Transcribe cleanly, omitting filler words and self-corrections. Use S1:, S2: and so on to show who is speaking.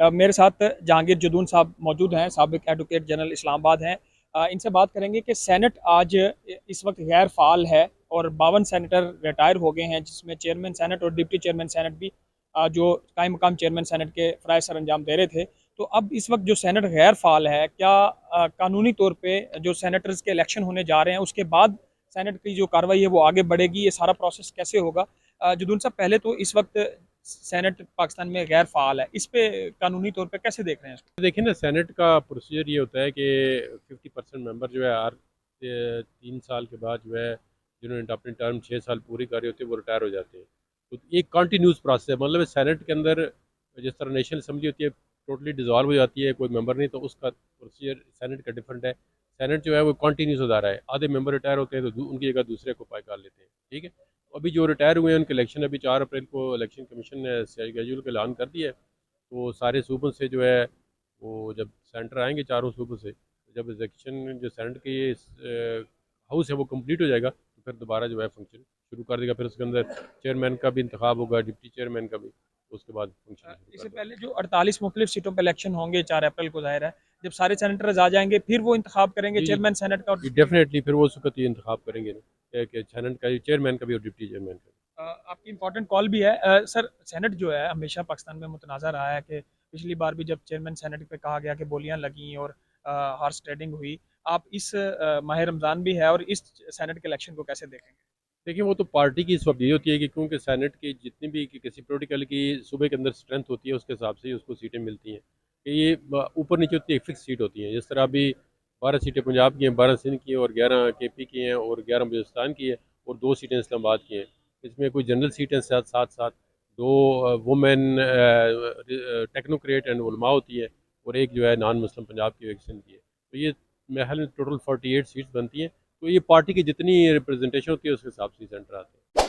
S1: मेरे साथ जहांगीर जदून साहब मौजूद हैं, साबिक एडवोकेट जनरल इस्लामाबाद हैं। इनसे बात करेंगे कि सेनेट आज इस वक्त गैर फाल है और 52 सेनेटर रिटायर हो गए हैं, जिसमें चेयरमैन सेनेट और डिप्टी चेयरमैन सेनेट भी जो कायम मकाम चेयरमैन सेनेट के फ़राइज़ सर अंजाम दे रहे थे। तो अब इस वक्त जो सेनेट गैर फाल है, क्या कानूनी तौर पे जो सेनेटर्स के इलेक्शन होने जा रहे हैं उसके बाद सेनेट की जो कार्रवाई है वो आगे बढ़ेगी? ये सारा प्रोसेस कैसे होगा? जदून साहब, पहले तो इस वक्त सेनेट पाकिस्तान में गैर फाल है, इस पे कानूनी तौर पे कैसे देख रहे हैं इसको?
S2: देखिए ना, सेनेट का प्रोसीजर ये होता है कि 50% मेंबर जो है हर 3 साल के बाद जो है, जिन्होंने अपनी टर्म 6 साल पूरी करी होती है, वो रिटायर हो जाते हैं। तो एक कंटिन्यूस प्रोसेस है, मतलब सेनेट के अंदर जिस तरह नेशनल असम्बली होती है टोटली डिजॉल्व हो जाती है, कोई मेंबर नहीं, तो उसका प्रोसीजर सेनेट का डिफरेंट है। सेनेट जो है वो कंटिन्यूस होता रहा है, आधे मेंबर रिटायर होते हैं तो उनकी जगह दूसरे को पाई कर लेते हैं। ठीक है, अभी जो रिटायर हुए हैं उनके इलेक्शन अभी 4 अप्रैल को इलेक्शन कमीशन ने शेड्यूल का ऐलान कर दिया है। तो सारे सूबों से जो है वो जब सेंटर आएंगे चारों सूबों से, जब इलेक्शन जो सेनेट के हाउस है वो कंप्लीट हो जाएगा, तो फिर दोबारा जो है फंक्शन शुरू कर देगा। फिर उसके अंदर चेयरमैन का भी इंतखाब होगा, डिप्टी चेयरमैन का भी, उसके बाद फंक्शन शुरू कर
S1: इससे
S2: देगा।
S1: पहले जो 48 मुख्तलिफ सीटों पर इलेक्शन होंगे 4 अप्रैल को, जाहिर है जब सारे सेनेटर्स आ जाएंगे फिर वो इंतखाब करेंगे
S2: जी जी
S1: चेयरमैन सेनेट का और
S2: जी,
S1: डिप्टी।
S2: डेफिनेटली फिर वो उस वक्त ये इंतखाब करेंगे ना कि सेनेट का, चेयरमैन का भी और डिप्टी चेयरमैन का
S1: आपकी इंपॉर्टेंट कॉल भी है। सर, सेनेट जो है हमेशा पाकिस्तान में मुतनाज़ा रहा है कि पिछली बार भी जब चेयरमैन सेनेट पे कहा गया कि बोलियां लगीं और हॉर्स ट्रेडिंग हुई। आप इस माह रमज़ान भी है और इस सेनेट के इलेक्शन को कैसे देखेंगे?
S2: देखिए, वो तो पार्टी की इस वक्त ये होती है कि क्योंकि सेनेट की जितनी भी किसी पोलिटिकल की सूबे के अंदर स्ट्रेंथ होती है उसके हिसाब से ही उसको सीटें मिलती हैं। कि ये ऊपर नीचे होती है, एक फिक्स सीट होती है। जिस तरह अभी 12 सीटें पंजाब की हैं, 12 सिंध की हैं और 11 KP की हैं और 11 बलूचिस्तान की है और 2 सीटें इस्लामाबाद की हैं। इसमें कोई जनरल सीटें साथ साथ साथ दो वुमेन टेक्नोक्रेट एंड उलमा होती है और एक जो है नॉन मुस्लिम पंजाब की, एक सिंध की है। तो ये महल टोटल 48 सीट्स बनती हैं। तो ये पार्टी की जितनी रिप्रेजेंटेशन होती है उसके हिसाब से सेंटर आते हैं।